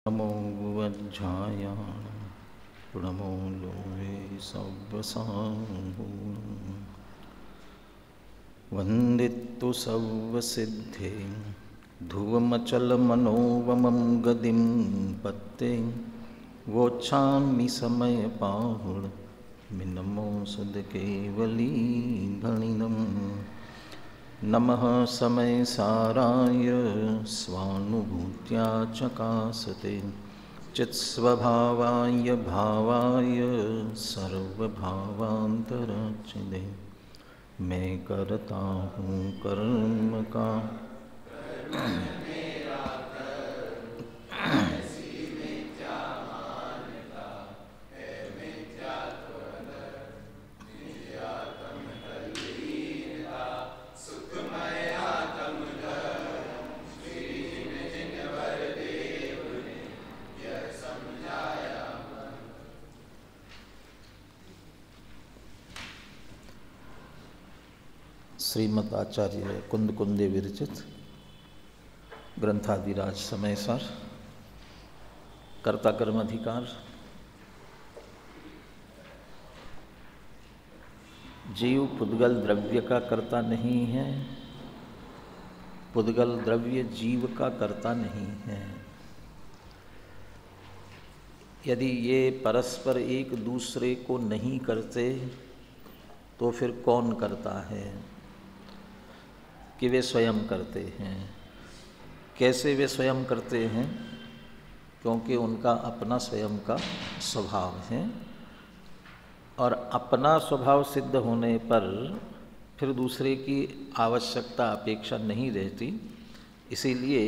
नमो वज्राय नमो Lowe सव्वसाहून् वन्दितु सर्वसिद्धे ध्रुवमचलमनोवमं गतिं पत्ते वोच्छामि समयपाहुर्मिनमो सद्केवलीगणिनम् नमः समयसाराय स्वानुभूत्या चकासते चित्स्वभावाय भावाय सर्वभावान्तराचिदे मैं करता हूँ कर्म का श्रीमद् आचार्य कुंद कुंदे विरचित ग्रंथादिराज समयसार कर्ता कर्म अधिकार जीव पुद्गल द्रव्य का कर्ता नहीं है, पुद्गल द्रव्य जीव का कर्ता नहीं है। यदि ये परस्पर एक दूसरे को नहीं करते तो फिर कौन करता है कि वे स्वयं करते हैं। कैसे वे स्वयं करते हैं? क्योंकि उनका अपना स्वयं का स्वभाव है और अपना स्वभाव सिद्ध होने पर फिर दूसरे की आवश्यकता अपेक्षा नहीं रहती। इसीलिए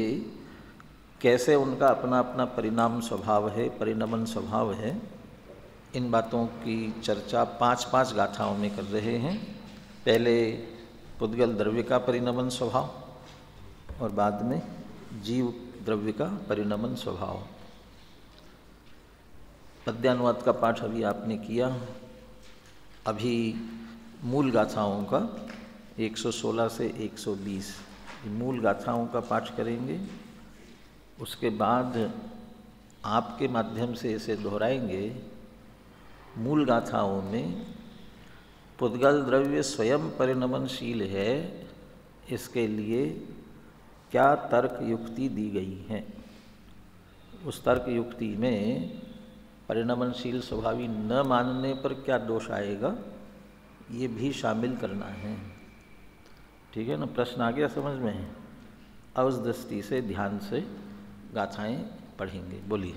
कैसे उनका अपना अपना परिणाम स्वभाव है, परिणमन स्वभाव है, इन बातों की चर्चा 5-5 गाथाओं में कर रहे हैं। पहले पुद्गल द्रव्य का परिणमन स्वभाव और बाद में जीव द्रव्य का परिणमन स्वभाव। पद्यानुवाद का पाठ अभी आपने किया। अभी मूल गाथाओं का 116 से 120 मूल गाथाओं का पाठ करेंगे। उसके बाद आपके माध्यम से इसे दोहराएंगे। मूल गाथाओं में पुद्गल द्रव्य स्वयं परिणमनशील है, इसके लिए क्या तर्क युक्ति दी गई है। उस तर्क युक्ति में परिणमनशील स्वभावी न मानने पर क्या दोष आएगा, ये भी शामिल करना है। ठीक है ना? प्रश्न आ गया समझ में? अब उस दृष्टि से ध्यान से गाथाएं पढ़ेंगे। बोलिए।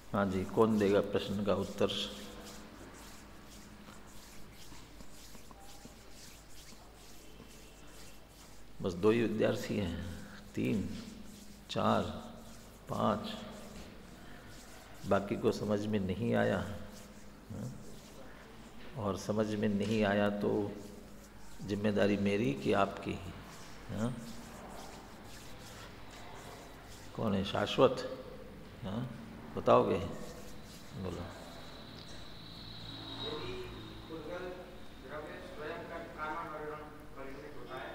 हाँ जी, कौन देगा प्रश्न का उत्तर? बस 2 ही विद्यार्थी हैं? 3, 4, 5? बाकी को समझ में नहीं आया? और समझ में नहीं आया तो जिम्मेदारी मेरी कि आपकी? हाँ? कौन है? शाश्वत? हाँ, बताओगे? बोलो। यदि पुद्गल द्रव्य स्वयं का कारण परिणमित होता है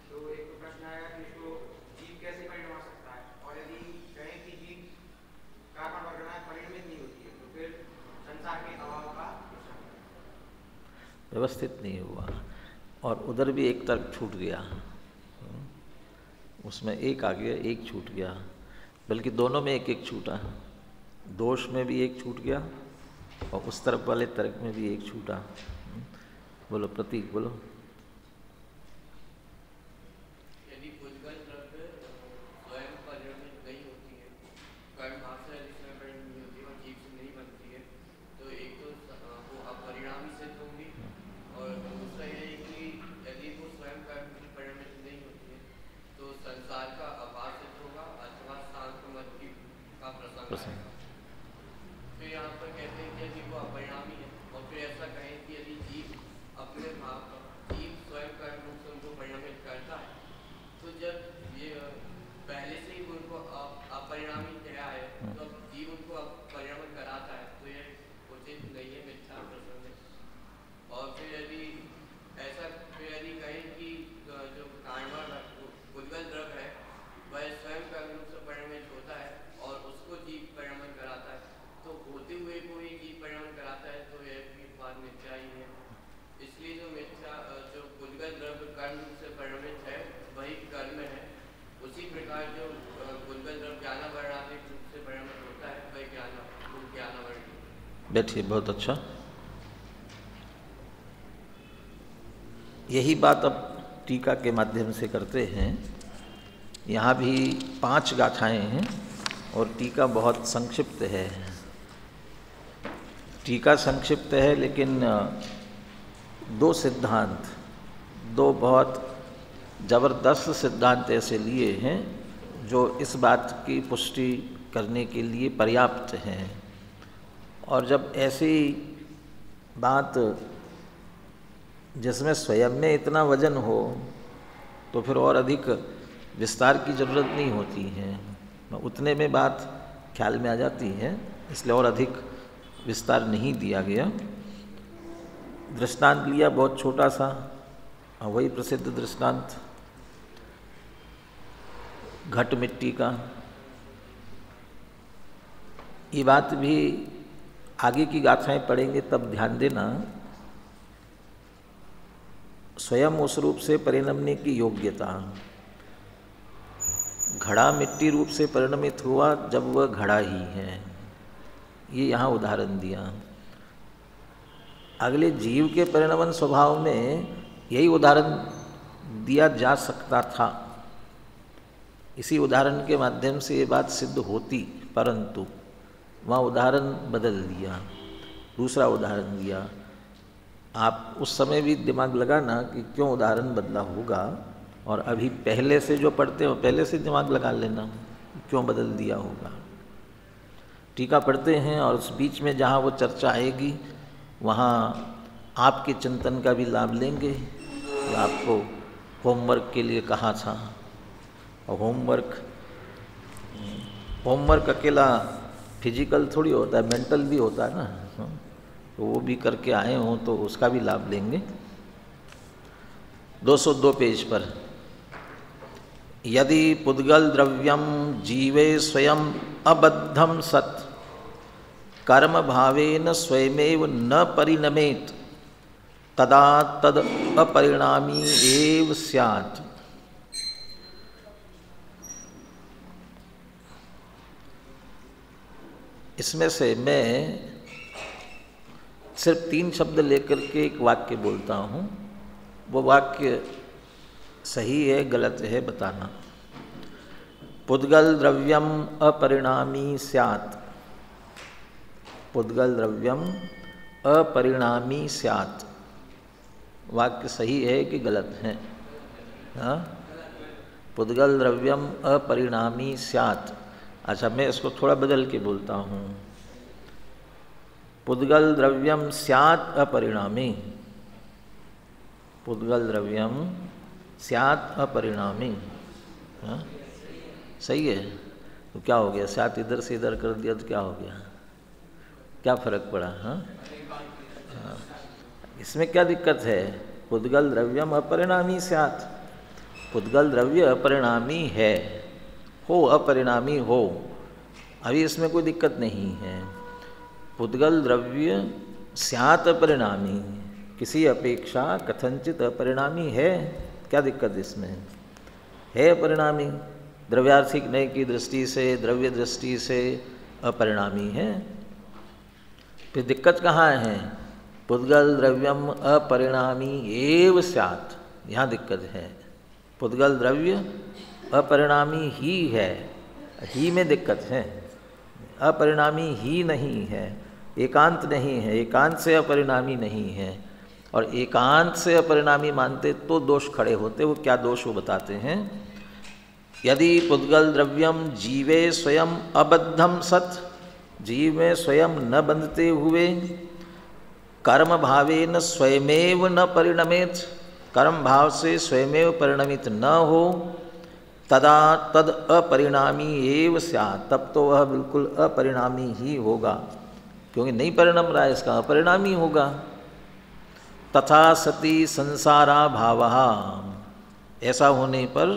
तो एक व्यवस्थित नहीं हुआ। और उधर भी एक तर्क छूट गया, उसमें एक आ गया, एक छूट गया, बल्कि दोनों में एक एक छूटा। दोष में भी एक छूट गया और उस तरफ वाले तर्क में भी एक छूटा। बोलो प्रतीक, बोलो। बैठिए, बहुत अच्छा। यही बात अब टीका के माध्यम से करते हैं। यहाँ भी 5 गाथाएं हैं और टीका बहुत संक्षिप्त है। टीका संक्षिप्त है, लेकिन 2 सिद्धांत, 2 बहुत ज़बरदस्त सिद्धांत ऐसे लिए हैं जो इस बात की पुष्टि करने के लिए पर्याप्त हैं। और जब ऐसी बात जिसमें स्वयं में इतना वजन हो तो फिर और अधिक विस्तार की ज़रूरत नहीं होती है, उतने में बात ख्याल में आ जाती है, इसलिए और अधिक विस्तार नहीं दिया गया। दृष्टांत लिया बहुत छोटा सा, वही प्रसिद्ध दृष्टांत घट मिट्टी का। ये बात भी आगे की गाथाएं पढ़ेंगे तब ध्यान देना। स्वयं उस रूप से परिणमने की योग्यता, घड़ा मिट्टी रूप से परिणमित हुआ जब वह घड़ा ही है, ये यहाँ उदाहरण दिया। अगले जीव के परिणमन स्वभाव में यही उदाहरण दिया जा सकता था, इसी उदाहरण के माध्यम से ये बात सिद्ध होती, परंतु वहाँ उदाहरण बदल दिया, दूसरा उदाहरण दिया। आप उस समय भी दिमाग लगाना कि क्यों उदाहरण बदला होगा, और अभी पहले से जो पढ़ते हो पहले से दिमाग लगा लेना क्यों बदल दिया होगा। टीका पढ़ते हैं और उस बीच में जहाँ वो चर्चा आएगी वहाँ आपके चिंतन का भी लाभ लेंगे। आपको होमवर्क के लिए कहा था, और होमवर्क अकेला फिजिकल थोड़ी होता है, मेंटल भी होता है ना, तो वो भी करके आए हों तो उसका भी लाभ लेंगे। 202 पेज पर, यदि पुद्गल द्रव्यम जीवे स्वयं अबद्धम सत् कर्म भावेन स्वयमेव न परिणमेत तदा तद अपरिणामी एव स्यात्। इसमें से मैं सिर्फ 3 शब्द लेकर के एक वाक्य बोलता हूँ, वो वाक्य सही है गलत है बताना। पुद्गल द्रव्यम अपरिणामी स्यात्, पुद्गल द्रव्यम अपरिणामी स्यात्, वाक्य सही है कि गलत है? हाँ, पुद्गल द्रव्यम अपरिणामी स्यात्। अच्छा, मैं इसको थोड़ा बदल के बोलता हूँ, पुद्गल द्रव्यम स्यात् अपरिणामी, पुद्गल द्रव्यम स्यात् अपरिणामी। हाँ, सही है। तो क्या हो गया, स्यात् इधर से इधर कर दिया तो क्या हो गया, क्या फर्क पड़ा? हाँ, इसमें क्या दिक्कत है? पुद्गल द्रव्यम अपरिणामी स्यात्, पुद्गल द्रव्य अपरिणामी है, हो अपरिणामी हो, अभी इसमें कोई दिक्कत नहीं है। पुद्गल द्रव्य स्यात् अपरिणामी, किसी अपेक्षा कथनचित अपरिणामी है, क्या दिक्कत इसमें है? अपरिणामी, द्रव्यार्थिक नय की दृष्टि से, द्रव्य दृष्टि से अपरिणामी है। फिर दिक्कत कहाँ है? पुद्गल द्रव्यम अपरिणामी एव स्यात्, यहाँ दिक्कत है। पुद्गल द्रव्य अपरिणामी ही है, ही में दिक्कत है, अपरिणामी ही नहीं है, एकांत नहीं है, एकांत से अपरिणामी नहीं है। और एकांत से अपरिणामी मानते तो दोष खड़े होते। वो क्या दोष वो बताते हैं। यदि पुद्गल द्रव्यम जीवे स्वयं अबद्धम सत्, जीव में स्वयं न बंधते हुए, कर्म भावेन स्वयमेव न परिणमेत, कर्म भाव से स्वयमेव परिणमित न हो, तदा तद अपरिणामी एव स्यात्, तब तो वह बिल्कुल अपरिणामी ही होगा, क्योंकि नहीं परिणम रहा है, इसका अपरिणामी होगा। तथा सति संसारा भावः, ऐसा होने पर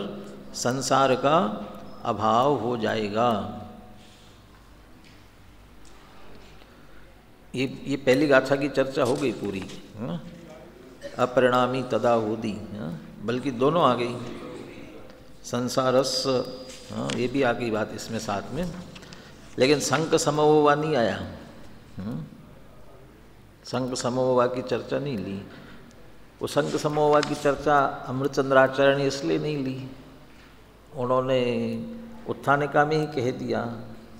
संसार का अभाव हो जाएगा। ये पहली गाथा की चर्चा हो गई पूरी, अपरिणामी तदा होदी, बल्कि दोनों आ गई, संसारस, ये भी आ गई बात इसमें साथ में। लेकिन संक समोवा नहीं आया, संक समोवा की चर्चा नहीं ली। वो संक समोवा की चर्चा अमृतचंद्राचार्य ने इसलिए नहीं ली, उन्होंने उत्थानिका में ही कह दिया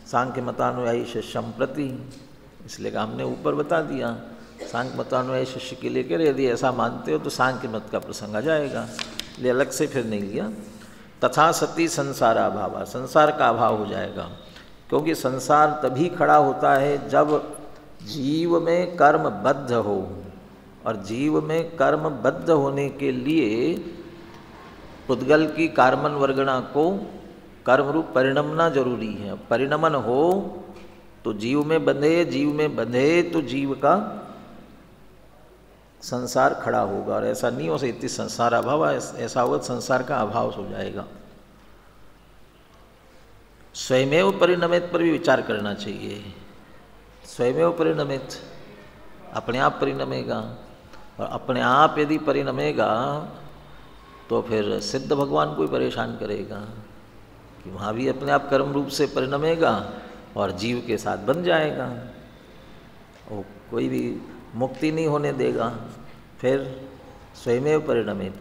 सांख्य मतानुयायी शिष्यम प्रति, इसलिए कि हमने ऊपर बता दिया सांख्य मतानुयायी शिष्य के लिए कह रहे, यदि ऐसा मानते हो तो सांख्य मत का प्रसंग आ जाएगा, इसलिए अलग से फिर नहीं लिया। तथा सती संसाराभाव, संसार का अभाव हो जाएगा, क्योंकि संसार तभी खड़ा होता है जब जीव में कर्म बद्ध हो, और जीव में कर्म बद्ध होने के लिए पुद्गल की कार्मन वर्गणा को कर्म रूप परिणमना जरूरी है। परिणमन हो तो जीव में बंधे, जीव में बंधे तो जीव का संसार खड़ा होगा, और ऐसा नहीं हो सकती संसार अभाव, ऐसा होगा संसार का अभाव हो जाएगा। स्वयमेव परिणमित पर भी विचार करना चाहिए। स्वयमेव परिणमित, अपने आप परिणमेगा, और अपने आप यदि परिणमेगा तो फिर सिद्ध भगवान को ही परेशान करेगा कि वहाँ भी अपने आप कर्म रूप से परिणमेगा और जीव के साथ बन जाएगा, वो कोई भी मुक्ति नहीं होने देगा। फिर स्वयमेव परिणमित,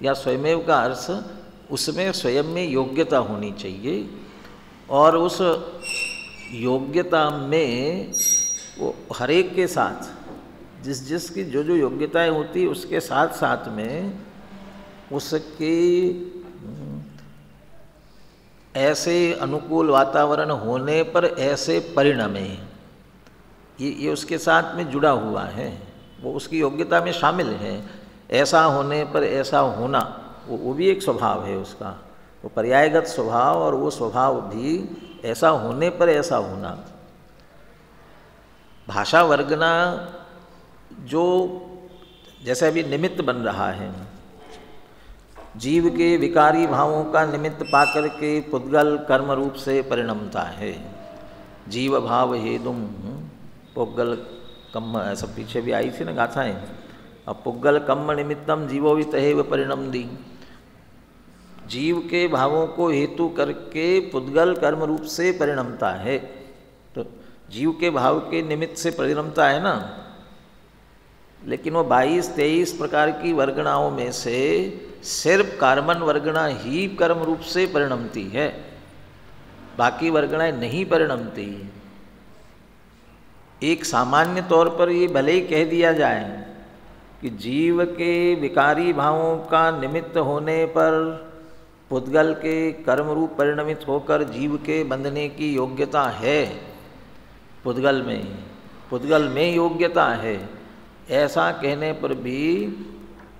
या स्वयमेव का अर्थ उसमें स्वयं में योग्यता होनी चाहिए, और उस योग्यता में वो हर एक के साथ जिसकी जो जो योग्यताएं होती है उसके साथ साथ में उसके ऐसे अनुकूल वातावरण होने पर ऐसे परिणमे, ये उसके साथ में जुड़ा हुआ है, वो उसकी योग्यता में शामिल है। ऐसा होने पर ऐसा होना, वो भी एक स्वभाव है उसका, वो पर्यायगत स्वभाव, और वो स्वभाव भी ऐसा होने पर ऐसा होना। भाषा वर्गना जो जैसे अभी निमित्त बन रहा है, जीव के विकारी भावों का निमित्त पाकर के पुद्गल कर्म रूप से परिणमता है। जीव भाव हेदुम पुद्गल कम्म, ऐसा पीछे भी आई थी ना गाथाएं। अब पुद्गल कम्म निमित्तम जीवोवित हेव परिणम दी, जीव के भावों को हेतु करके पुद्गल कर्म रूप से परिणमता है। तो जीव के भाव के निमित्त से परिणमता है ना, लेकिन वो 22-23 प्रकार की वर्गणाओं में से सिर्फ कार्मन वर्गणा ही कर्म रूप से परिणमती है, बाकी वर्गणाएं नहीं परिणमती। एक सामान्य तौर पर ये भले ही कह दिया जाए कि जीव के विकारी भावों का निमित्त होने पर पुद्गल के कर्म रूप परिणमित होकर जीव के बंधने की योग्यता है, पुद्गल में योग्यता है, ऐसा कहने पर भी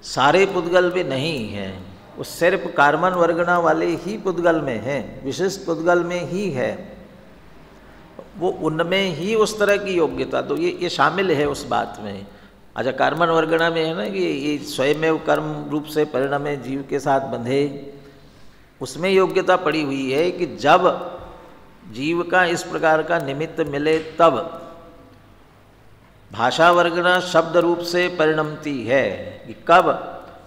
सारे पुद्गल में नहीं है, वो सिर्फ कार्मन वर्गणा वाले ही पुद्गल में है, विशिष्ट पुद्गल में ही है, वो उनमें ही उस तरह की योग्यता, तो ये शामिल है उस बात में। अच्छा, कार्मन वर्गणा में है ना कि ये स्वयमेव कर्म रूप से परिणमे जीव के साथ बंधे, उसमें योग्यता पड़ी हुई है कि जब जीव का इस प्रकार का निमित्त मिले तब भाषा वर्गना शब्द रूप से परिणमती है कि कब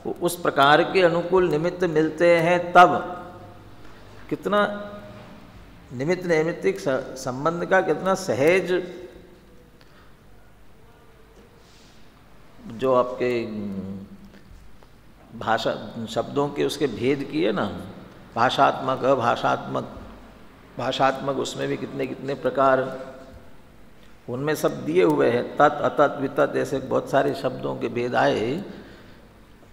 वो उस प्रकार के अनुकूल निमित्त मिलते हैं तब। कितना निमित्त नैमित्तिक संबंध का कितना सहज जो आपके भाषा शब्दों के उसके भेद किए ना, भाषात्मक अभाषात्मक, भाषात्मक उसमें भी कितने कितने प्रकार उनमें सब दिए हुए हैं। तत् अतत् वितत् ऐसे बहुत सारे शब्दों के भेद आए।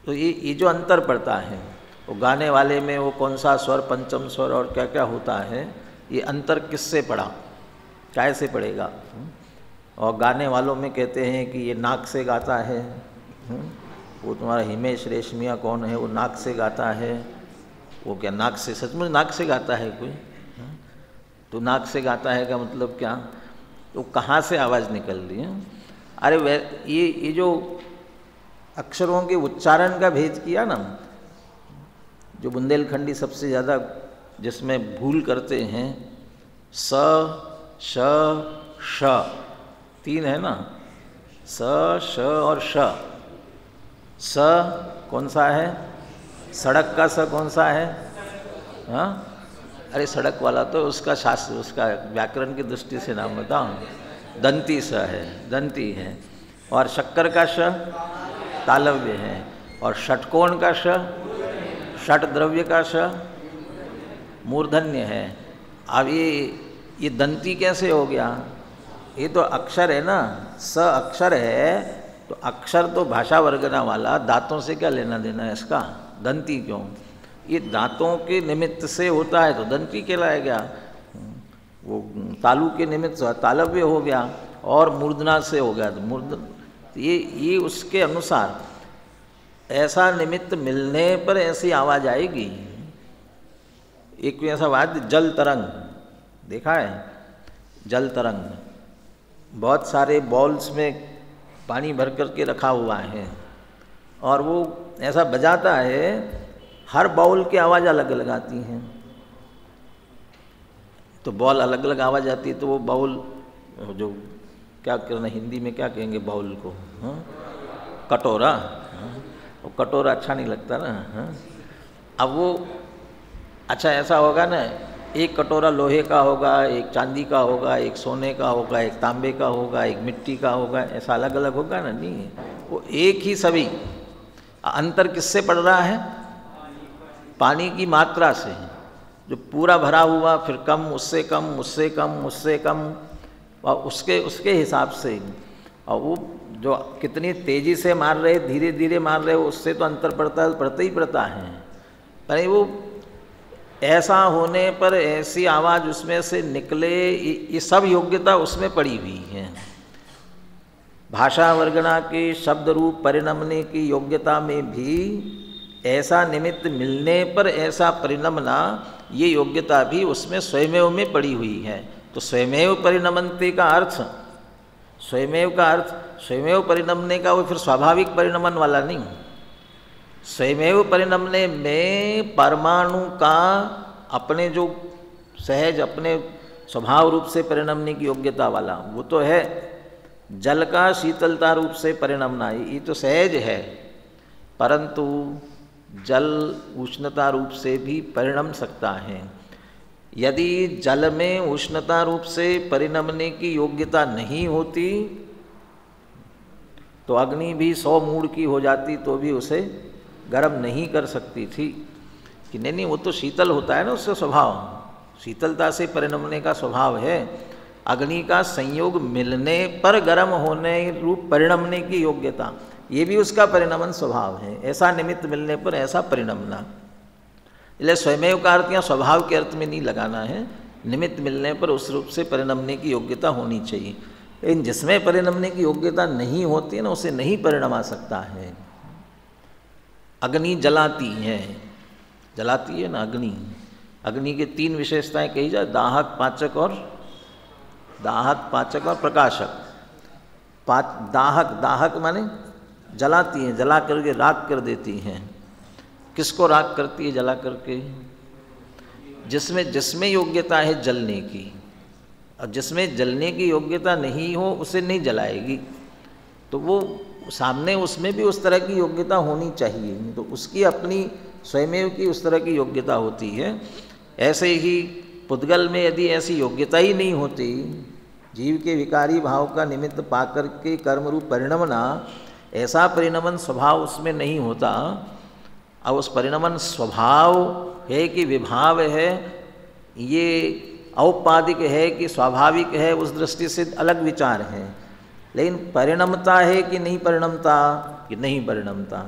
तो ये जो अंतर पड़ता है वो गाने वाले में वो कौन सा स्वर, पंचम स्वर और क्या क्या होता है, ये अंतर किससे पड़ा, कैसे पड़ेगा। और गाने वालों में कहते हैं कि ये नाक से गाता है, वो तुम्हारा हिमेश रेशमिया कौन है, वो नाक से गाता है। वो क्या नाक से, सचमुच नाक से गाता है कोई? तो नाक से गाता है का मतलब क्या, तो कहाँ से आवाज़ निकल रही है? अरे ये जो अक्षरों के उच्चारण का भेद किया ना, जो बुंदेलखंडी सबसे ज़्यादा जिसमें भूल करते हैं, स श श, तीन है ना, स श और श। स कौन सा है? सड़क का स कौन सा है? हाँ, अरे सड़क वाला तो उसका शास्त्र, उसका व्याकरण की दृष्टि से नाम बताओ, दंती स है, दंती है। और शक्कर का श तालव्य है। और षटकोण का श, षट द्रव्य का श मूर्धन्य है। अब ये दंती कैसे हो गया? ये तो अक्षर है ना, स अक्षर है, तो अक्षर तो भाषा वर्गना वाला, दांतों से क्या लेना देना है इसका? दंती क्यों? ये दांतों के निमित्त से होता है तो दंती कहलाएगा। वो तालु के निमित्त से तालव्य हो गया, और मूर्धना से हो गया तो मूर्धन। ये उसके अनुसार ऐसा निमित्त मिलने पर ऐसी आवाज़ आएगी। एक ऐसा वाद्य जल तरंग देखा है? जल तरंग बहुत सारे बॉल्स में पानी भर करके रखा हुआ है, और वो ऐसा बजाता है, हर बाउल की आवाज़ अलग अलग आती हैं। तो बॉल अलग अलग आवाज़ आती है, तो वो बाउल जो क्या करना, हिंदी में क्या कहेंगे बाउल को? हाँ, कटोरा। वो कटोरा अच्छा नहीं लगता ना। हाँ, अब वो अच्छा ऐसा होगा ना, एक कटोरा लोहे का होगा, एक चांदी का होगा, एक सोने का होगा, एक तांबे का होगा, एक मिट्टी का होगा, ऐसा अलग अलग होगा ना? नहीं, वो एक ही सभी। अंतर किससे पड़ रहा है? पानी की मात्रा से। जो पूरा भरा हुआ, फिर कम, उससे कम, उससे कम, उससे कम, और उसके हिसाब से। और वो जो कितनी तेज़ी से मार रहे, धीरे धीरे मार रहे, उससे तो अंतर पड़ता ही पड़ता है। पर वो ऐसा होने पर ऐसी आवाज़ उसमें से निकले, ये सब योग्यता उसमें पड़ी हुई है। भाषा वर्गना के शब्द रूप परिणमने की योग्यता में भी ऐसा निमित्त मिलने पर ऐसा परिणमना, ये योग्यता भी उसमें स्वयमेव में पड़ी हुई है। तो स्वयमेव परिणमनते का अर्थ, स्वयमेव का अर्थ, स्वयमेव परिणमने का वो फिर स्वाभाविक परिणमन वाला नहीं। स्वयमेव परिणमने में परमाणु का अपने जो सहज अपने स्वभाव रूप से परिणमने की योग्यता वाला, वो तो है। जल का शीतलता रूप से परिणमना, ये तो सहज है, परंतु जल उष्णता रूप से भी परिणम सकता है। यदि जल में उष्णता रूप से परिणमने की योग्यता नहीं होती तो अग्नि भी 100 मूड की हो जाती तो भी उसे गर्म नहीं कर सकती थी। कि नहीं, वो तो शीतल होता है ना, उसका स्वभाव शीतलता से परिणमने का स्वभाव है। अग्नि का संयोग मिलने पर गर्म होने रूप परिणमने की योग्यता, ये भी उसका परिणमन स्वभाव है। ऐसा निमित्त मिलने पर ऐसा परिणमना, इसलिए स्वयमेव का अर्थ या स्वभाव के अर्थ में नहीं लगाना है। निमित्त मिलने पर उस रूप से परिणमने की योग्यता होनी चाहिए। लेकिन जिसमें परिणमने की योग्यता नहीं होती है ना, उसे नहीं परिणमा सकता है। अग्नि जलाती है, जलाती है ना अग्नि। अग्नि के 3 विशेषताएं कही जाए, दाहक, पाचक और प्रकाशक। दाहक माने जलाती हैं, जला करके राख कर देती हैं। किसको राख करती है जला करके? जिसमें योग्यता है जलने की, और जिसमें जलने की योग्यता नहीं हो उसे नहीं जलाएगी। तो वो सामने उसमें भी उस तरह की योग्यता होनी चाहिए, तो उसकी अपनी स्वयमेव की उस तरह की योग्यता होती है। ऐसे ही पुद्गल में यदि ऐसी योग्यता ही नहीं होती, जीव के विकारी भाव का निमित्त पाकर के कर्म रूप परिणमना, ऐसा परिणमन स्वभाव उसमें नहीं होता। अब उस परिणमन स्वभाव है कि विभाव है, ये औपाधिक है कि स्वाभाविक है, उस दृष्टि से अलग विचार है। लेकिन परिणमता है कि नहीं परिणमता, कि नहीं परिणमता,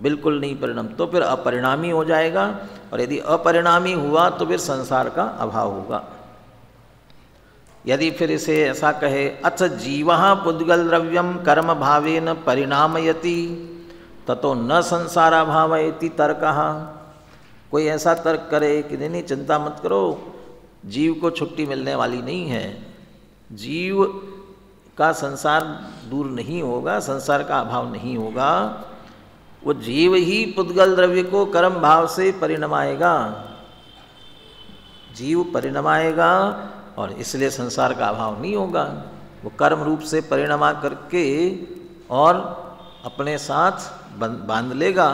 बिल्कुल नहीं परिणम, तो फिर अपरिणामी हो जाएगा। और यदि अपरिणामी हुआ तो फिर संसार का अभाव होगा। यदि फिर इसे ऐसा कहे, अथ जीवः पुद्गल द्रव्यम कर्म भावेन परिणामयति ततो न संसाराभावयति तर्कः। कोई ऐसा तर्क करे कि नहीं चिंता मत करो, जीव को छुट्टी मिलने वाली नहीं है, जीव का संसार दूर नहीं होगा, संसार का अभाव नहीं होगा, वो जीव ही पुद्गल द्रव्य को कर्म भाव से परिणमाएगा, जीव परिणमाएगा और इसलिए संसार का अभाव नहीं होगा। वो कर्म रूप से परिणमा करके और अपने साथ बांध लेगा,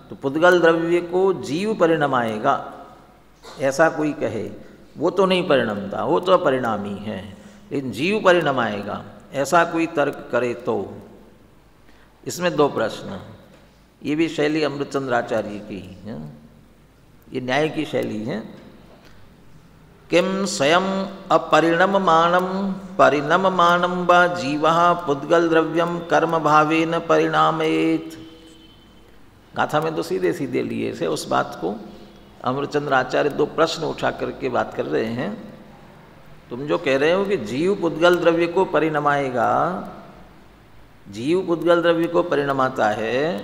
तो पुद्गल द्रव्य को जीव परिणमाएगा। ऐसा कोई कहे, वो तो नहीं परिणमता, वो तो अपरिणामी है, लेकिन जीव परिणमाएगा, ऐसा कोई तर्क करे तो। इसमें दो प्रश्न, ये भी शैली अमृतचंद्राचार्य की है, ये न्याय की शैली है। किम स्वयं अपरिणममानं परिणममानं वा जीवः पुद्गल द्रव्यम कर्म भावेन परिणामयेत्। गाथा में तो सीधे सीधे लिए से उस बात को अमृतचंद्र आचार्य दो प्रश्न उठा करके बात कर रहे हैं। तुम जो कह रहे हो कि जीव पुद्गल द्रव्य को परिणमाएगा, जीव पुद्गल द्रव्य को परिणमाता है,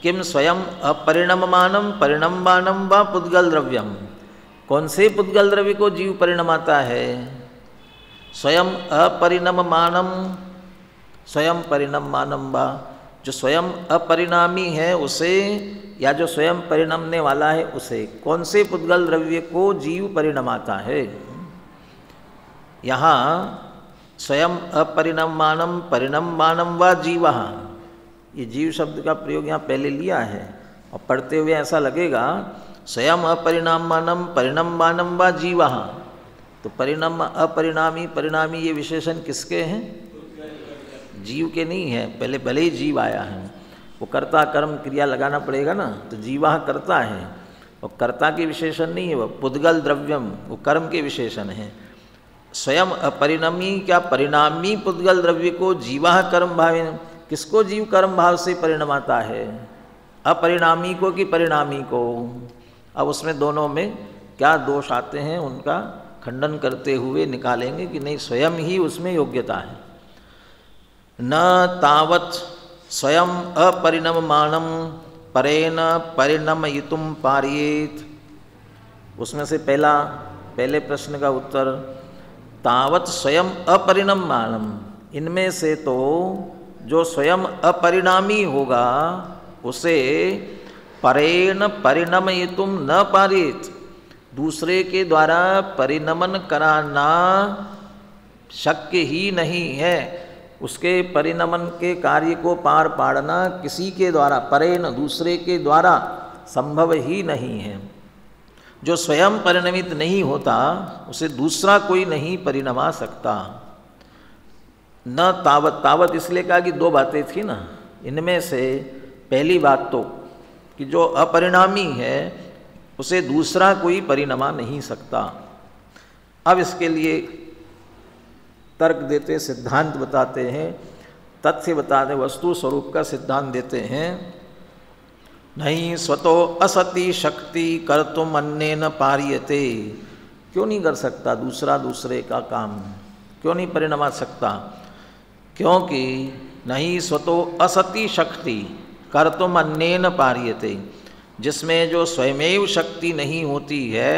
किम स्वयं अपरिणममानं परिणममानं वा पुद्गल द्रव्यम, कौन से पुद्गल द्रव्य को जीव परिणमाता है? स्वयं अपरिणममानं स्वयं परिणममानं वा, जो स्वयं अपरिणामी है उसे, या जो स्वयं परिणमने वाला है उसे, कौन से पुद्गल द्रव्य को जीव परिणमाता है? यहाँ स्वयं अपरिणममानं परिणममानं वा जीवः, ये जीव शब्द का प्रयोग यहाँ पहले लिया है, और पढ़ते हुए ऐसा लगेगा स्वयं अपरिणाममानं परिणममानं वा जीवः। तो परिणाम अपरिणामी परिणामी ये विशेषण किसके हैं? जीव के नहीं है, पहले भले ही जीव आया है, वो कर्ता कर्म क्रिया लगाना पड़ेगा ना, तो जीवा कर्ता है, और कर्ता के विशेषण नहीं है, वो पुद्गल द्रव्यम वो कर्म के विशेषण है। स्वयं अपरिणामी क्या परिणामी पुद्गल द्रव्य को जीवा कर्म भावे, किसको जीव कर्म भाव से परिणमाता है? अपरिणामी को कि परिणामी को? अब उसमें दोनों में क्या दोष आते हैं उनका खंडन करते हुए निकालेंगे कि नहीं स्वयं ही उसमें योग्यता है। न तावत् स्वयं अपरिणममानं परेण परिणमयितुं पार्येत। उसमें से पहले प्रश्न का उत्तर, तावत् स्वयं अपरिणममानं, इनमें से तो जो स्वयं अपरिणामी होगा उसे परेण परिणमयितुं न पार्येत, दूसरे के द्वारा परिणमन कराना शक्य ही नहीं है, उसके परिणमन के कार्य को पार पाड़ना किसी के द्वारा, परेण दूसरे के द्वारा संभव ही नहीं है। जो स्वयं परिणमित नहीं होता उसे दूसरा कोई नहीं परिणमा सकता। न तावत, तावत इसलिए कहा कि दो बातें थी ना, इनमें से पहली बात तो कि जो अपरिणामी है उसे दूसरा कोई परिणमा नहीं सकता। अब इसके लिए तर्क देते, सिद्धांत बताते हैं, तथ्य बताते, वस्तु स्वरूप का सिद्धांत देते हैं। नहीं स्वतो असति शक्ति कर्तुम अन्येन पार्यते, क्यों नहीं कर सकता दूसरा दूसरे का काम, क्यों नहीं परिणमा सकता? क्योंकि नहीं स्वतो असति शक्ति कर्तुम अन्येन पार्यते, जिसमें जो स्वयमेव शक्ति नहीं होती है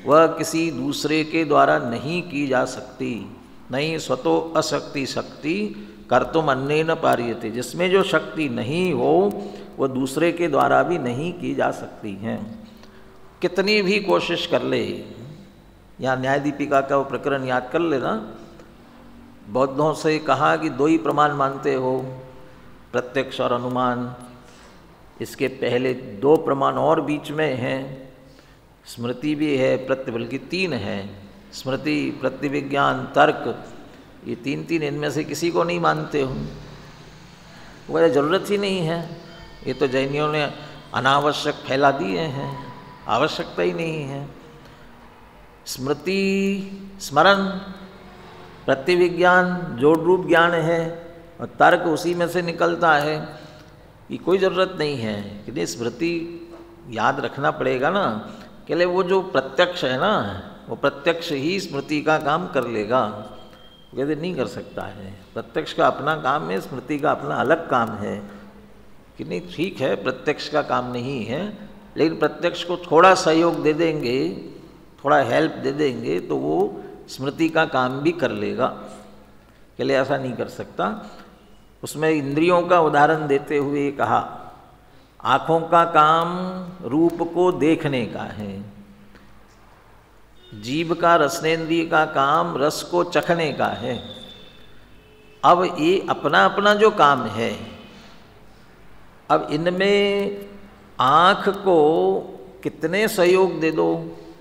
वह किसी दूसरे के द्वारा नहीं की जा सकती। नहीं स्वतो अशक्ति शक्ति कर्तुम अन्येन पार्यते, जिसमें जो शक्ति नहीं हो वो दूसरे के द्वारा भी नहीं की जा सकती हैं। कितनी भी कोशिश कर ले, यहाँ न्याय दीपिका का वो प्रकरण याद कर लेना, बौद्धों से कहा कि दो ही प्रमाण मानते हो, प्रत्यक्ष और अनुमान। इसके पहले दो प्रमाण और बीच में हैं, स्मृति भी है, बल्कि तीन है, स्मृति, प्रतिविज्ञान, तर्क, ये तीन तीन, इनमें से किसी को नहीं मानते हो। वो ज़रूरत ही नहीं है, ये तो जैनियों ने अनावश्यक फैला दिए हैं, आवश्यकता ही नहीं है। स्मृति, स्मरण, प्रतिविज्ञान जोड़ रूप ज्ञान है और तर्क उसी में से निकलता है, कि कोई ज़रूरत नहीं है। कि नहीं, स्मृति याद रखना पड़ेगा ना, के लिए वो जो प्रत्यक्ष है ना, वो प्रत्यक्ष ही स्मृति का काम कर लेगा, कहते नहीं कर सकता है। प्रत्यक्ष का अपना काम है, स्मृति का अपना अलग काम है। कि नहीं, ठीक है, प्रत्यक्ष का काम नहीं है, लेकिन प्रत्यक्ष को थोड़ा सहयोग दे देंगे, थोड़ा हेल्प दे देंगे, तो वो स्मृति का काम भी कर लेगा। के लिए ऐसा नहीं कर सकता। उसमें इंद्रियों का उदाहरण देते हुए कहा, आँखों का काम रूप को देखने का है, जीभ का, रसनेन्द्रिय का काम रस को चखने का है। अब ये अपना अपना जो काम है, अब इनमें आँख को कितने सहयोग दे दो,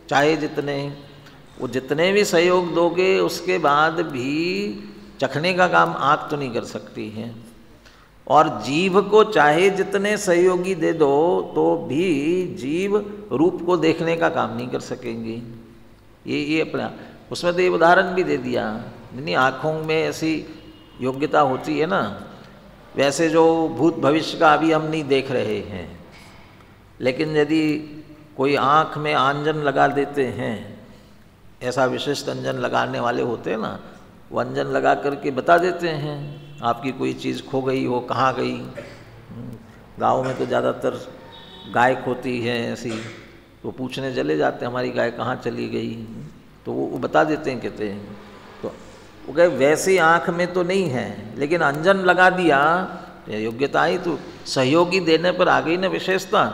चाहे जितने, वो जितने भी सहयोग दोगे उसके बाद भी चखने का काम आँख तो नहीं कर सकती है। और जीभ को चाहे जितने सहयोगी दे दो तो भी जीभ रूप को देखने का काम नहीं कर सकेंगी। ये अपना, उसमें तो ये उदाहरण भी दे दिया, नहीं, आँखों में ऐसी योग्यता होती है ना, वैसे जो भूत भविष्य का अभी हम नहीं देख रहे हैं, लेकिन यदि कोई आँख में आंजन लगा देते हैं, ऐसा विशिष्ट अंजन लगाने वाले होते हैं ना, वो अंजन लगा करके बता देते हैं आपकी कोई चीज़ खो गई हो, कहाँ गई। गाँव में तो ज़्यादातर गाय खोती है ऐसी, तो पूछने चले जाते हैं हमारी गाय कहाँ चली गई, तो वो बता देते हैं, कहते हैं। तो वो कहे वैसे आँख में तो नहीं है, लेकिन अंजन लगा दिया, योग्यता आई, तो सहयोगी देने पर आ गई ना विशेषता।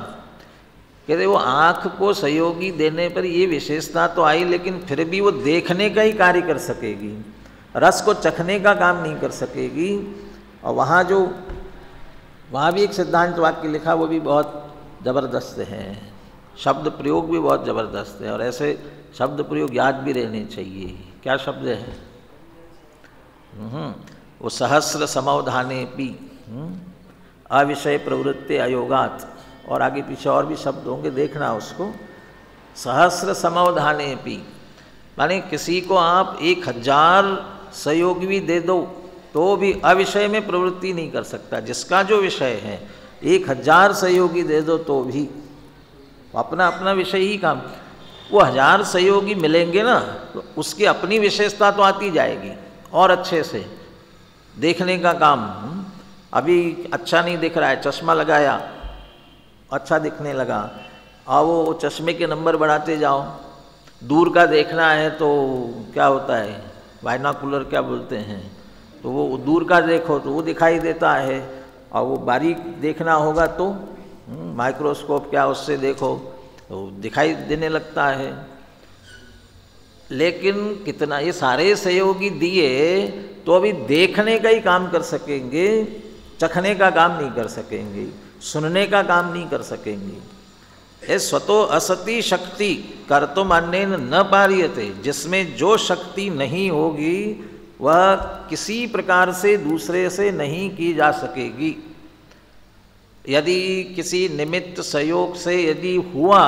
कहते वो आँख को सहयोगी देने पर ये विशेषता तो आई, लेकिन फिर भी वो देखने का ही कार्य कर सकेगी, रस को चखने का काम नहीं कर सकेगी। और वहाँ भी एक सिद्धांत वाक्य लिखा, वो भी बहुत ज़बरदस्त है, शब्द प्रयोग भी बहुत ज़बरदस्त है, और ऐसे शब्द प्रयोग याद भी रहने चाहिए। क्या शब्द है वो, सहस्र समवधाने पी अविषय प्रवृत्ति अयोगात, और आगे पीछे और भी शब्द होंगे, देखना उसको। सहस्र समवधाने पी माने किसी को आप 1000 सहयोग भी दे दो तो भी अविषय में प्रवृत्ति नहीं कर सकता। जिसका जो विषय है 1000 सहयोगी दे दो तो भी अपना अपना विषय ही काम, वो 1000 सहयोगी मिलेंगे ना, तो उसकी अपनी विशेषता तो आती जाएगी, और अच्छे से देखने का काम। अभी अच्छा नहीं दिख रहा है, चश्मा लगाया, अच्छा दिखने लगा, और वो चश्मे के नंबर बढ़ाते जाओ। दूर का देखना है तो क्या होता है, बाइनोकुलर क्या बोलते हैं, तो वो दूर का देखो तो वो दिखाई देता है, और वो बारीक देखना होगा तो माइक्रोस्कोप क्या, उससे देखो तो दिखाई देने लगता है। लेकिन कितना ये सारे सहयोगी दिए तो अभी देखने का ही काम कर सकेंगे, चखने का काम नहीं कर सकेंगे, सुनने का काम नहीं कर सकेंगे। ये स्वतो असति शक्ति कर्तुम अन्येन न पार्यते, जिसमें जो शक्ति नहीं होगी वह किसी प्रकार से दूसरे से नहीं की जा सकेगी। यदि किसी निमित्त सहयोग से यदि हुआ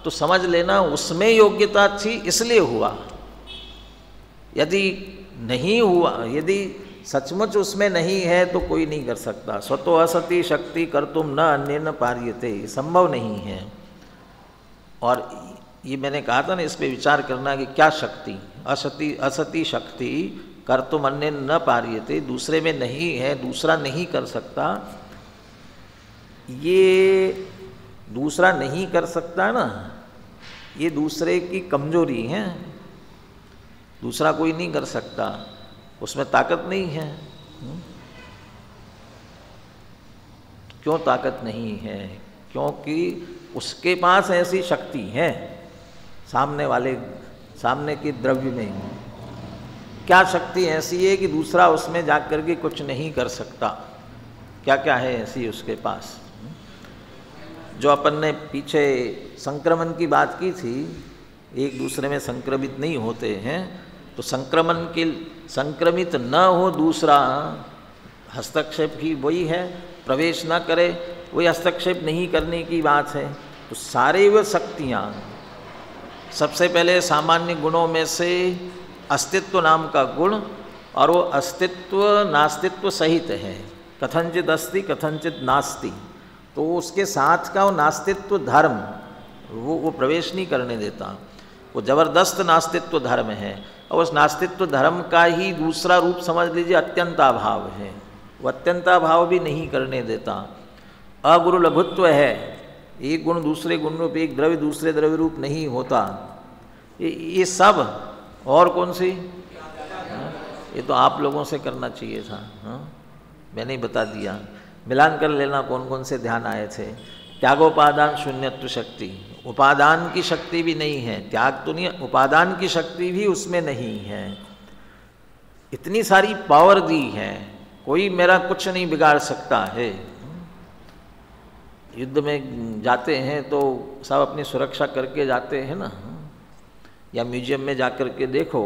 तो समझ लेना उसमें योग्यता थी इसलिए हुआ, यदि नहीं हुआ, यदि सचमुच उसमें नहीं है तो कोई नहीं कर सकता। स्वतो असति शक्ति कर्तुम न अन्येन पार्यते, संभव नहीं है। और ये मैंने कहा था ना, इस पे विचार करना कि क्या शक्ति, असति शक्ति कर्तुम अन्येन न पार्यते, दूसरे में नहीं है, दूसरा नहीं कर सकता। ये दूसरा नहीं कर सकता ना, ये दूसरे की कमजोरी है, दूसरा कोई नहीं कर सकता, उसमें ताकत नहीं है। क्यों ताकत नहीं है? क्योंकि उसके पास ऐसी शक्ति है सामने के द्रव्य में, क्या शक्ति ऐसी है कि दूसरा उसमें जा कर के कुछ नहीं कर सकता? क्या क्या है ऐसी उसके पास? जो अपन ने पीछे संक्रमण की बात की थी, एक दूसरे में संक्रमित नहीं होते हैं, तो संक्रमण के संक्रमित न हो दूसरा, हस्तक्षेप की वही है, प्रवेश न करे वही हस्तक्षेप नहीं करने की बात है। तो सारे वे शक्तियाँ, सबसे पहले सामान्य गुणों में से अस्तित्व नाम का गुण, और वो अस्तित्व नास्तित्व सहित है, कथनचित अस्ति कथनचित नास्ति। तो उसके साथ का वो नास्तित्व धर्म वो प्रवेश नहीं करने देता, वो जबरदस्त नास्तित्व धर्म है। और उस नास्तित्व धर्म का ही दूसरा रूप समझ लीजिए अत्यंताभाव है, वो अत्यंताभाव भी नहीं करने देता। अगुरु लघुत्व है, एक गुण दूसरे गुण रूप, एक द्रव्य दूसरे द्रव्य रूप नहीं होता। ये सब, और कौन सी, ये तो आप लोगों से करना चाहिए था, मैंने ही बता दिया। मिलान कर लेना कौन कौन से ध्यान आए थे। त्यागोपादान शून्यत्व शक्ति, उपादान की शक्ति भी नहीं है, त्याग तो नहीं, उपादान की शक्ति भी उसमें नहीं है। इतनी सारी पावर दी है, कोई मेरा कुछ नहीं बिगाड़ सकता है। युद्ध में जाते हैं तो सब अपनी सुरक्षा करके जाते हैं ना, या म्यूजियम में जाकर के देखो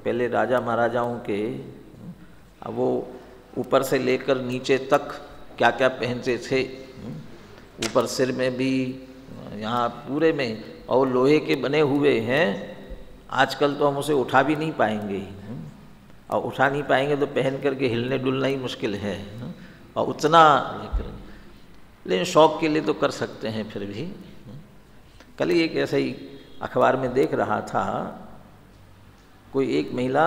पहले राजा महाराजाओं के, अब वो ऊपर से लेकर नीचे तक क्या क्या पहनते थे, ऊपर सिर में भी, यहाँ पूरे में, और लोहे के बने हुए हैं। आजकल तो हम उसे उठा भी नहीं पाएंगे, और उठा नहीं पाएंगे तो पहन करके हिलने डुलना ही मुश्किल है, और उतना लेकिन शौक़ के लिए तो कर सकते हैं फिर भी। कल ही एक ऐसे ही अखबार में देख रहा था, कोई एक महिला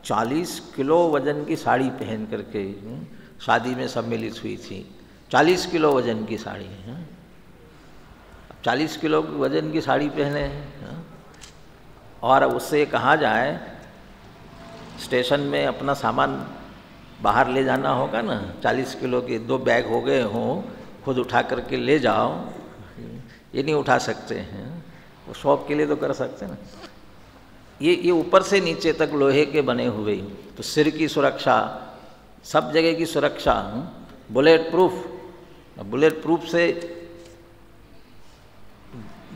40 किलो वजन की साड़ी पहन करके शादी में सम्मिलित हुई थी। 40 किलो वजन की साड़ी, 40 किलो वजन की साड़ी पहने, और उससे कहा जाए स्टेशन में अपना सामान बाहर ले जाना होगा ना, 40 किलो के 2 बैग हो गए हों, खुद उठा करके ले जाओ, ये नहीं उठा सकते हैं। वो शौक़ के लिए तो कर सकते हैं ना। ये ऊपर से नीचे तक लोहे के बने हुए, तो सिर की सुरक्षा, सब जगह की सुरक्षा, बुलेट प्रूफ। बुलेट प्रूफ से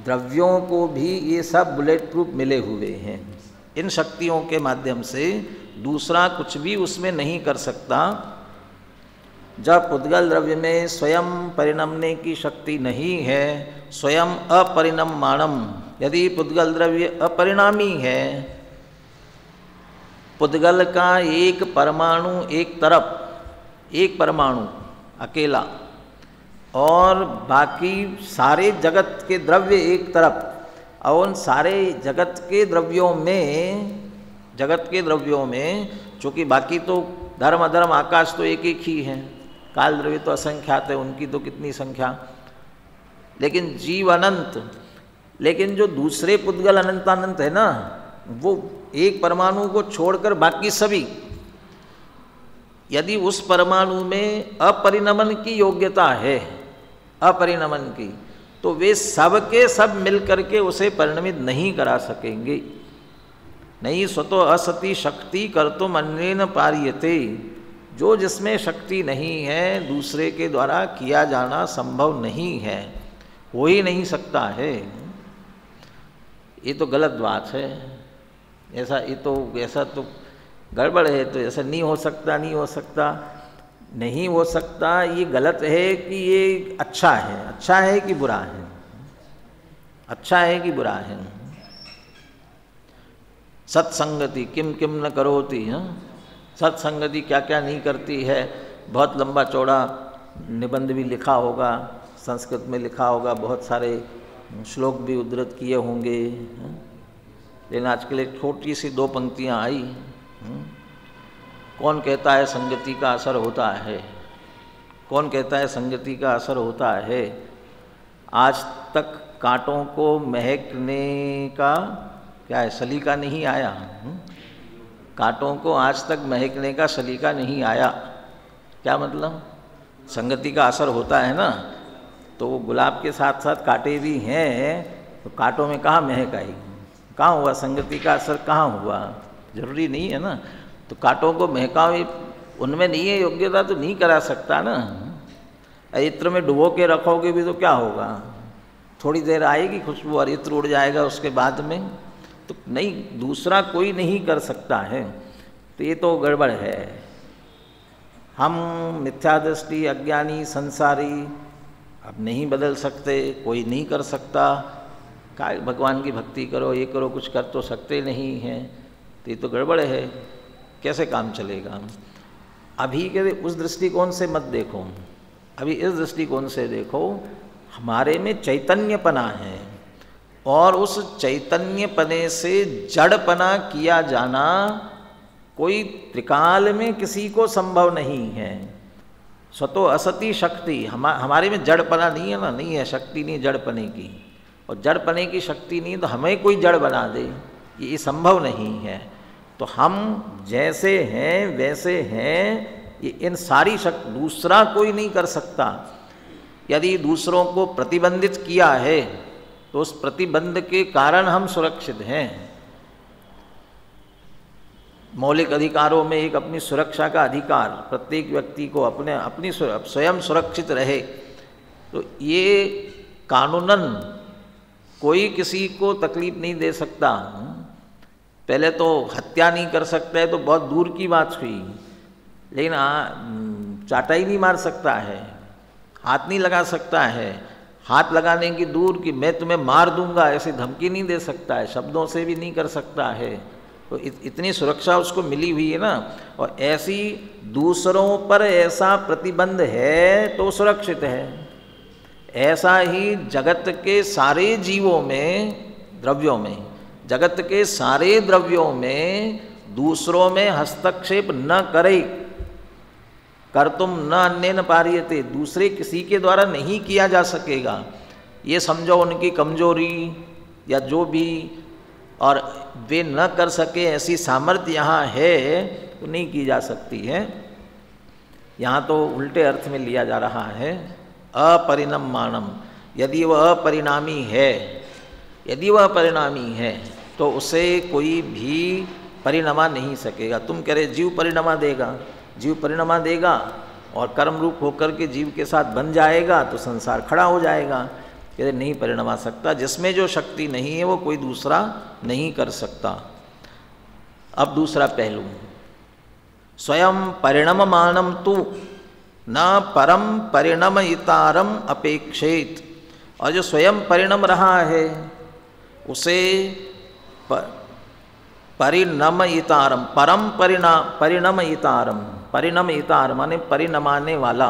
द्रव्यों को भी ये सब बुलेट प्रूफ मिले हुए हैं। इन शक्तियों के माध्यम से दूसरा कुछ भी उसमें नहीं कर सकता। जब पुद्गल द्रव्य में स्वयं परिणमने की शक्ति नहीं है, स्वयं अपरिणमाणम, यदि पुद्गल द्रव्य अपरिणामी है, पुद्गल का एक परमाणु एक तरफ, एक परमाणु अकेला, और बाकी सारे जगत के द्रव्य एक तरफ, और उन सारे जगत के द्रव्यों में चूँकि बाकी तो धर्म अधर्म आकाश तो एक एक ही है, काल द्रव्य तो असंख्यात है, उनकी तो कितनी संख्या, लेकिन जीव अनंत। लेकिन जो दूसरे पुद्गल अनंतानंत है ना, वो एक परमाणु को छोड़कर बाकी सभी, यदि उस परमाणु में अपरिणमन की योग्यता है, अपरिणमन की, तो वे सब के सब मिल करके उसे परिणमित नहीं करा सकेंगे। नहीं स्वतो असति शक्ति कर्तुम अन्येन पार्यते, जो जिसमें शक्ति नहीं है दूसरे के द्वारा किया जाना संभव नहीं है, हो ही नहीं सकता है। ये तो गलत बात है, ऐसा ये तो ऐसा तो गड़बड़ है, तो ऐसा नहीं हो सकता, नहीं हो सकता, नहीं हो सकता, ये गलत है कि ये अच्छा है, अच्छा है कि बुरा है, अच्छा है कि बुरा है। सत्संगति किम किम न करोति, सत्संगति क्या क्या नहीं करती है। बहुत लंबा चौड़ा निबंध भी लिखा होगा, संस्कृत में लिखा होगा, बहुत सारे श्लोक भी उद्धृत किए होंगे, लेकिन आजकल एक छोटी सी 2 पंक्तियाँ आई। कौन कहता है संगति का असर होता है, कौन कहता है संगति का असर होता है। आज तक कांटों को महकने का क्या है, सलीका नहीं आया। कांटों को आज तक महकने का सलीका नहीं आया। क्या मतलब, संगति का असर होता है ना, तो वो गुलाब के साथ साथ कांटे भी हैं, तो कांटों में कहाँ महक आई, कहाँ हुआ संगति का असर, कहाँ हुआ। जरूरी नहीं है ना। तो कांटों को महकावे उनमें नहीं है योग्यता तो नहीं करा सकता ना। इत्र में डुबो के रखोगे भी तो क्या होगा, थोड़ी देर आएगी खुशबू और इत्र उड़ जाएगा उसके बाद में, तो नहीं, दूसरा कोई नहीं कर सकता है। तो ये तो गड़बड़ है। हम मिथ्या दृष्टि, अज्ञानी, संसारी अब नहीं बदल सकते, कोई नहीं कर सकता। काय भगवान की भक्ति करो, ये करो, कुछ कर तो सकते नहीं हैं। तो ये तो गड़बड़ है, कैसे काम चलेगा। अभी के उस दृष्टिकोण से मत देखो, अभी इस दृष्टिकोण से देखो। हमारे में चैतन्यपना है और उस चैतन्यपने से जड़पना किया जाना कोई त्रिकाल में किसी को संभव नहीं है। स्वतो असति शक्ति, हमारे में जड़पना नहीं है ना, नहीं है शक्ति, नहीं जड़पने की। और जड़पने की शक्ति नहीं तो हमें कोई जड़ बना दे, ये संभव नहीं है। तो हम जैसे हैं वैसे हैं, ये इन सारी शक्ति दूसरा कोई नहीं कर सकता। यदि दूसरों को प्रतिबंधित किया है तो उस प्रतिबंध के कारण हम सुरक्षित हैं। मौलिक अधिकारों में एक अपनी सुरक्षा का अधिकार, प्रत्येक व्यक्ति को अपनी स्वयं सुरक्षित रहे। तो ये कानूनन कोई किसी को तकलीफ नहीं दे सकता। पहले तो हत्या नहीं कर सकता है तो बहुत दूर की बात हुई, लेकिन चाटा ही नहीं मार सकता है, हाथ नहीं लगा सकता है। हाथ लगाने की दूर कि मैं तुम्हें मार दूंगा ऐसी धमकी नहीं दे सकता है, शब्दों से भी नहीं कर सकता है। तो इतनी सुरक्षा उसको मिली हुई है ना। और ऐसी दूसरों पर ऐसा प्रतिबंध है तो सुरक्षित है। ऐसा ही जगत के सारे जीवों में, द्रव्यों में, जगत के सारे द्रव्यों में दूसरों में हस्तक्षेप न करे, कर तुम न अन्य न पारियते, दूसरे किसी के द्वारा नहीं किया जा सकेगा। ये समझो उनकी कमजोरी या जो भी, और वे न कर सके ऐसी सामर्थ्य यहाँ है तो नहीं की जा सकती है। यहाँ तो उल्टे अर्थ में लिया जा रहा है, अपरिणमाणम। यदि वह अपरिणामी है, यदि वह परिणामी है तो उसे कोई भी परिणमा नहीं सकेगा। तुम कह रहे जीव परिणमा देगा, जीव परिणमा देगा और कर्म रूप होकर के जीव के साथ बन जाएगा तो संसार खड़ा हो जाएगा। कहते नहीं परिणमा सकता, जिसमें जो शक्ति नहीं है वो कोई दूसरा नहीं कर सकता। अब दूसरा पहलू, स्वयं परिणममानम तु न परम परिणमयितारम अपेक्षेत। और जो स्वयं परिणम रहा है उसे परिणमयितारम, परम परिणमयितारम, परिणमयितार माने परिणमाने वाला,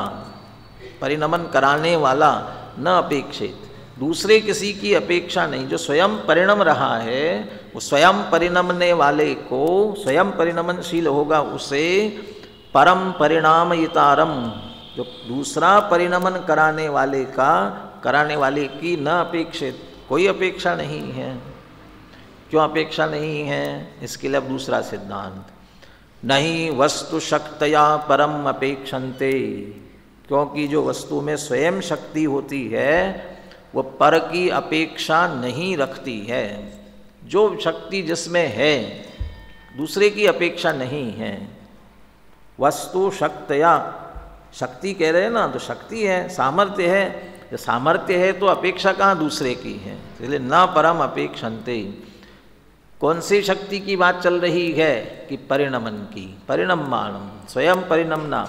परिणमन कराने वाला, न अपेक्षित, दूसरे किसी की अपेक्षा नहीं। जो स्वयं परिणम रहा है वो स्वयं परिणमने वाले को, स्वयं परिणमनशील होगा उसे परम परिणामयितारम, जो दूसरा परिणमन कराने वाले का, कराने वाले की न अपेक्षित, कोई अपेक्षा नहीं है। क्यों अपेक्षा नहीं है? इसके लिए अब दूसरा सिद्धांत, नहीं वस्तु शक्तया परम अपेक्षन्ते, क्योंकि जो वस्तु में स्वयं शक्ति होती है वो पर की अपेक्षा नहीं रखती है। जो शक्ति जिसमें है दूसरे की अपेक्षा नहीं है। वस्तु शक्तया, शक्ति कह रहे हैं ना, तो शक्ति है, सामर्थ्य है। जो सामर्थ्य है तो अपेक्षा कहाँ दूसरे की है, इसलिए न परम अपेक्षन्ते। कौन सी शक्ति की बात चल रही है कि परिणमन की, परिणममाणम, स्वयं परिणमना।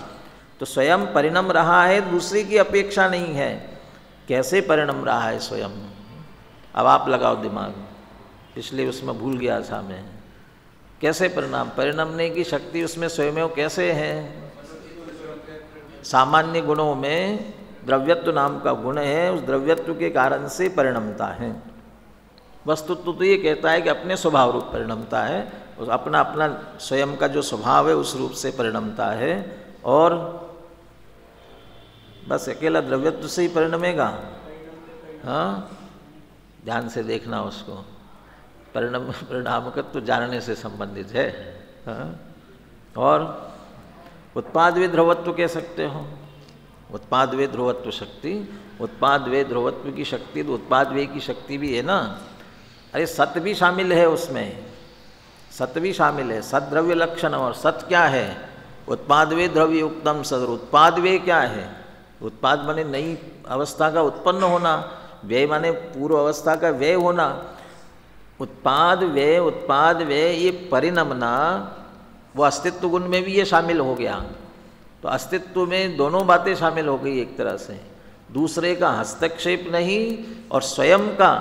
तो स्वयं परिणम रहा है, दूसरे की अपेक्षा नहीं है। कैसे परिणम रहा है स्वयं? अब आप लगाओ दिमाग, पिछले उसमें भूल गया था मैं। कैसे परिणमने की शक्ति उसमें स्वयं कैसे है? सामान्य गुणों में द्रव्यत्व नाम का गुण है, उस द्रव्यत्व के कारण से परिणमता है। वस्तुत्व तो ये कहता है कि अपने स्वभाव रूप परिणमता है, उस अपना अपना स्वयं का जो स्वभाव है उस रूप से परिणमता है। और बस अकेला द्रव्यत्व से ही परिणमेगा? हाँ, ध्यान से देखना उसको। परिणामकत्व जानने से संबंधित है। हाँ? और उत्पाद वे ध्रुवत्व कह सकते हो, उत्पाद वे ध्रुवत्व शक्ति, उत्पाद वे ध्रुवत्व की शक्ति, तो उत्पाद वे की शक्ति भी है ना। अरे सत्य भी शामिल है उसमें, सत भी शामिल है। सत द्रव्य लक्षण, और सत क्या है? उत्पादवे द्रव्य उक्तम सद। उत्पादवे क्या है? उत्पाद माने नई अवस्था का उत्पन्न होना, व्यय माने पूर्व अवस्था का व्यय होना। उत्पाद व्यय ये परिणमना, वो अस्तित्व गुण में भी ये शामिल हो गया। तो अस्तित्व में दोनों बातें शामिल हो गई एक तरह से, दूसरे का हस्तक्षेप नहीं और स्वयं का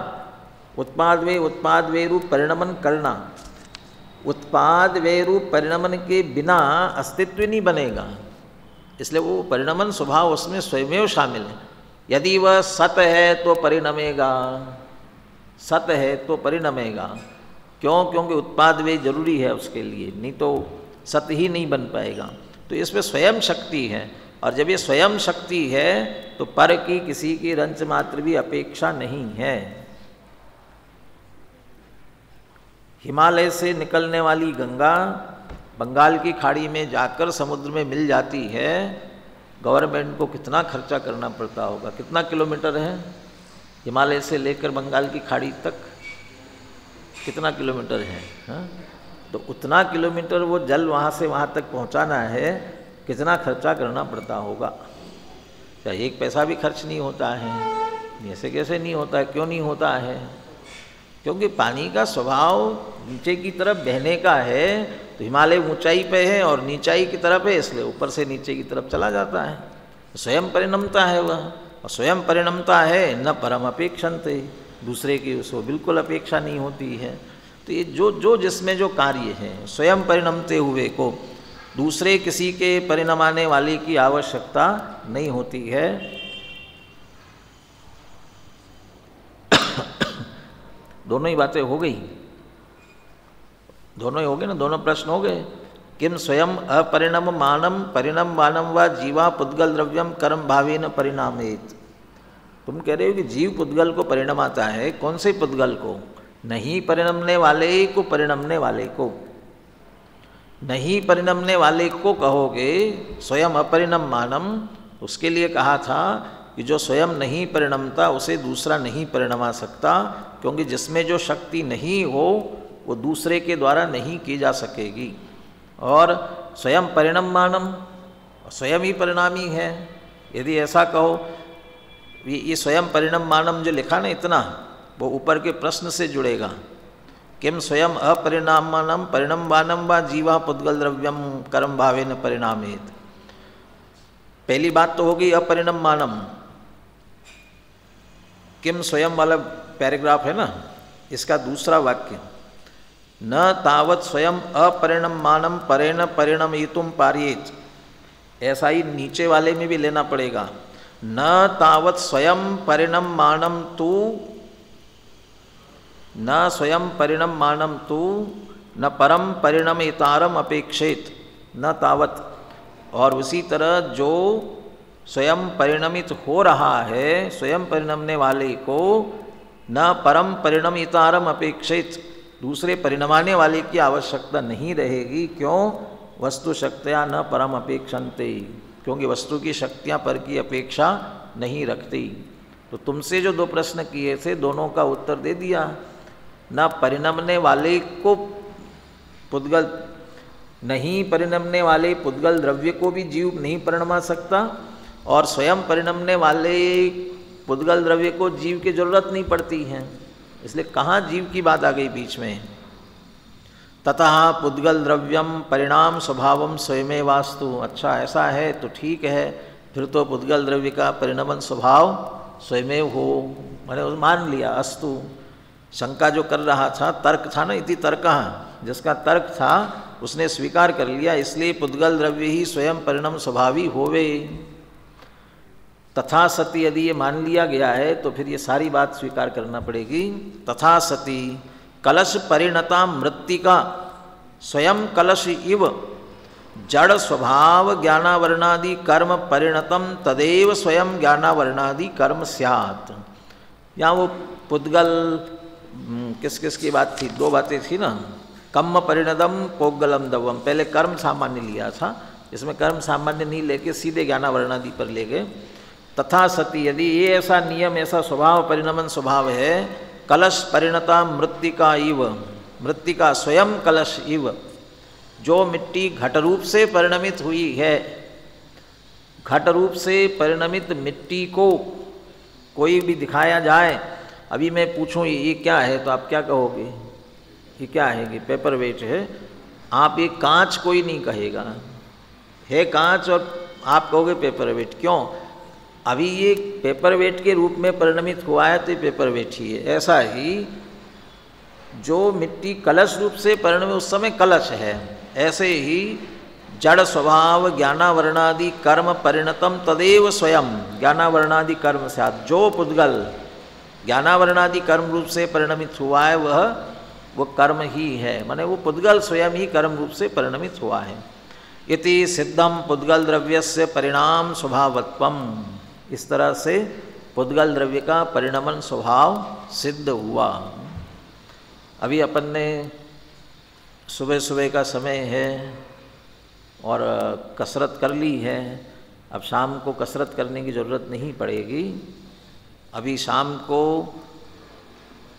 उत्पाद वे रूप परिणमन करना। उत्पाद वे रूप परिणमन के बिना अस्तित्व नहीं बनेगा, इसलिए वो परिणमन स्वभाव उसमें स्वयमेव शामिल है। यदि वह सत है तो परिणमेगा, सत है तो परिणमेगा। क्यों? क्योंकि उत्पाद वे जरूरी है उसके लिए, नहीं तो सत ही नहीं बन पाएगा। तो इसमें स्वयं शक्ति है, और जब ये स्वयं शक्ति है तो पर की किसी की रंच मात्र भी अपेक्षा नहीं है। हिमालय से निकलने वाली गंगा बंगाल की खाड़ी में जाकर समुद्र में मिल जाती है, गवर्नमेंट को कितना खर्चा करना पड़ता होगा? कितना किलोमीटर है हिमालय से लेकर बंगाल की खाड़ी तक? कितना किलोमीटर है? हाँ? तो उतना किलोमीटर वो जल वहाँ से वहाँ तक पहुँचाना है, कितना खर्चा करना पड़ता होगा? क्या एक पैसा भी खर्च नहीं होता है? ऐसे कैसे नहीं होता है? क्यों नहीं होता है? क्योंकि पानी का स्वभाव नीचे की तरफ बहने का है। तो हिमालय ऊंचाई पे है और नीचाई की तरफ है, इसलिए ऊपर से नीचे की तरफ चला जाता है। स्वयं परिणमता है वह, और स्वयं परिणमता है न परम अपेक्षन्ते, दूसरे की उसको बिल्कुल अपेक्षा नहीं होती है। तो ये जो जिसमें जो कार्य है, स्वयं परिणमते हुए को दूसरे किसी के परिणमाने वाले की आवश्यकता नहीं होती है। दोनों ही बातें हो गई, दोनों ही हो गए ना, दोनों प्रश्न हो गए। किम स्वयं अपरिणम मानम परिणम मानम व जीवा पुद्गल द्रव्यम कर्म भावेन परिणामेत। तुम कह रहे हो कि जीव पुद्गल को परिणमाता है, कौन से पुद्गल को? नहीं परिणमने वाले को, परिणमने वाले को। नहीं परिणमने वाले को कहोगे स्वयं अपरिणम मानम, उसके लिए कहा था कि जो स्वयं नहीं परिणमता उसे दूसरा नहीं परिणमा सकता, क्योंकि जिसमें जो शक्ति नहीं हो वो दूसरे के द्वारा नहीं की जा सकेगी। और स्वयं परिणम मानम, स्वयं ही परिणामी है। यदि ऐसा कहो, ये स्वयं परिणम मानम जो लिखा ना इतना, वो ऊपर के प्रश्न से जुड़ेगा। किम स्वयं अपरिणामानम परिणमवानम व जीवा पुद्गल द्रव्यम कर्म भावेन परिणामेत। पहली बात तो होगी अपरिणम मानम। किम स्वयं वाला पैराग्राफ है ना, इसका दूसरा वाक्य, न तावत स्वयं अपरिणम मानम परेण परिणमयितुम पार्येत। ऐसा ही नीचे वाले में भी लेना पड़ेगा। न तावत स्वयं परिणम मानम तू, न स्वयं परिणम मानम तू न परम परिणमितारम अपेक्षित न तावत। और उसी तरह जो स्वयं परिणमित हो रहा है, स्वयं परिणमने वाले को न परम परिणमितारम अपेक्षित, दूसरे परिणमाने वाले की आवश्यकता नहीं रहेगी। क्यों? वस्तु शक्तियाँ न परम अपेक्षन्ते, क्योंकि वस्तु की शक्तियाँ पर की अपेक्षा नहीं रखती। तो तुमसे जो दो प्रश्न किए थे, दोनों का उत्तर दे दिया। न परिणमने वाले को पुद्गल, नहीं परिणमने वाले पुद्गल द्रव्य को भी जीव नहीं परिणमा सकता, और स्वयं परिणमने वाले पुद्गल द्रव्य को जीव की जरूरत नहीं पड़ती है। इसलिए कहाँ जीव की बात आ गई बीच में? ततः पुद्गल द्रव्यम परिणाम स्वभावम स्वयमेव वास्तु। अच्छा ऐसा है तो ठीक है, फिर तो पुद्गल द्रव्य का परिणमन स्वभाव स्वयमेव हो, मैंने मान लिया। अस्तु, शंका जो कर रहा था, तर्क था ना, इति तर्कः, जिसका तर्क था उसने स्वीकार कर लिया। इसलिए पुद्गल द्रव्य ही स्वयं परिणम स्वभावी होवे। तथा सती यदि ये मान लिया गया है तो फिर ये सारी बात स्वीकार करना पड़ेगी। तथा सती कलश परिणता मृत्तिका स्वयं कलश इव जड़ स्वभाव ज्ञानावरणादि कर्म परिणतम तदेव स्वयं ज्ञानावरणादि कर्म स्यात्। यहाँ वो पुद्गल किस किस की बात थी? दो बातें थी ना, कम्म परिणतम पोगलम दवम। पहले कर्म सामान्य लिया था, इसमें कर्म सामान्य नहीं लेके सीधे ज्ञानावरणादि पर ले गए। तथा सती यदि ये ऐसा नियम, ऐसा स्वभाव, परिणमन स्वभाव है, कलश परिणता मृत्तिका इव, मृत्तिका स्वयं कलश इव, जो मिट्टी घट रूप से परिणमित हुई है, घट रूप से परिणमित मिट्टी को कोई भी दिखाया जाए, अभी मैं पूछूं ये क्या है तो आप क्या कहोगे? ये क्या है? कि पेपर वेट है। आप ये कांच कोई नहीं कहेगा, है कांच, और आप कहोगे पेपर वेट। क्यों? अभी ये पेपर वेट के रूप में परिणमित हुआ है तो ये पेपर वेट ही है। ऐसा ही जो मिट्टी कलश रूप से परिणमित, उस समय कलश है, ऐसे ही जड़ स्वभाव ज्ञानावरणादि कर्म परिणतम तदेव स्वयं, ज्ञानावरणादि कर्म से जो पुद्गल ज्ञानावरणादि कर्म रूप से परिणमित हुआ है वो कर्म ही है, माने वो पुद्गल स्वयं ही कर्म रूप से परिणमित हुआ है। इति सिद्धम पुद्गल द्रव्यस्य परिणाम स्वभावत्वम, इस तरह से पुद्गल द्रव्य का परिणमन स्वभाव सिद्ध हुआ। अभी अपन ने सुबह सुबह का समय है और कसरत कर ली है, अब शाम को कसरत करने की ज़रूरत नहीं पड़ेगी। अभी शाम को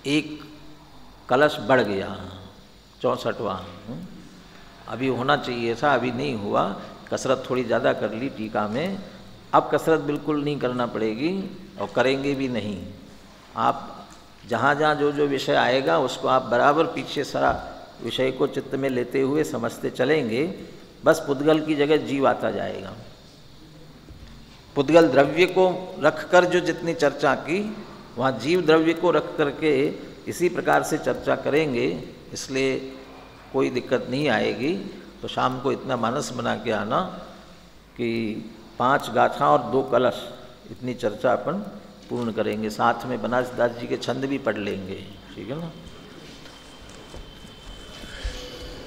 एक कलश बढ़ गया, 64वां, अभी होना चाहिए था, अभी नहीं हुआ, कसरत थोड़ी ज़्यादा कर ली टीका में। अब कसरत बिल्कुल नहीं करना पड़ेगी और करेंगे भी नहीं। आप जहाँ जहाँ जो जो विषय आएगा उसको आप बराबर पीछे सारा विषय को चित्त में लेते हुए समझते चलेंगे, बस पुद्गल की जगह जीव आता जाएगा। पुद्गल द्रव्य को रख कर जो जितनी चर्चा की, वहाँ जीव द्रव्य को रख करके इसी प्रकार से चर्चा करेंगे, इसलिए कोई दिक्कत नहीं आएगी। तो शाम को इतना मानस बना के आना कि 5 गाथा और 2 कलश, इतनी चर्चा अपन पूर्ण करेंगे। साथ में बनारस दास जी के छंद भी पढ़ लेंगे, ठीक है ना।